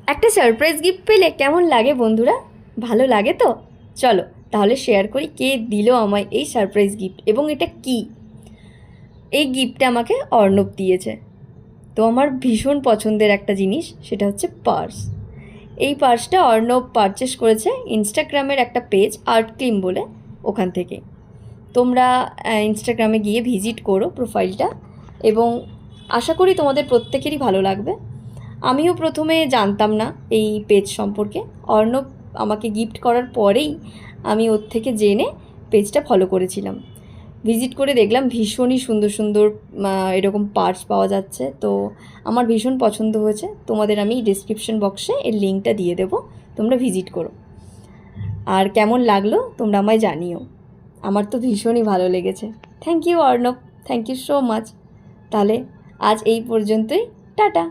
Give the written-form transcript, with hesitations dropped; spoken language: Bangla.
একটা সারপ্রাইজ গিফট পেলে কেমন লাগে বন্ধুরা? ভালো লাগে তো? চলো তাহলে শেয়ার করি কে দিল আমায় এই সারপ্রাইজ গিফট এবং এটা কি। এই গিফটটা আমাকে অর্ণব দিয়েছে। তো আমার ভীষণ পছন্দের একটা জিনিস, সেটা হচ্ছে পার্স। এই পার্সটা অর্ণব পারচেস করেছে ইনস্টাগ্রামের একটা পেজ আর্ট ক্লিম বলে, ওখান থেকে। তোমরা ইনস্টাগ্রামে গিয়ে ভিজিট করো প্রোফাইলটা, এবং আশা করি তোমাদের প্রত্যেকেরই ভালো লাগবে। আমিও প্রথমে জানতাম না এই পেজ সম্পর্কে। অর্ণব আমাকে গিফট করার পরেই আমি ওর থেকে জেনে পেজটা ফলো করেছিলাম। ভিজিট করে দেখলাম ভীষণই সুন্দর সুন্দর এরকম পার্স পাওয়া যাচ্ছে। তো আমার ভীষণ পছন্দ হয়েছে। তোমাদের আমি ডিসক্রিপশন বক্সে এর লিঙ্কটা দিয়ে দেবো, তোমরা ভিজিট করো। আর কেমন লাগলো তোমরা আমায় জানিও। আমার তো ভীষণই ভালো লেগেছে। Thank you Arnab, thank you so much. তাহলে আজ এই পর্যন্তই, টাটা।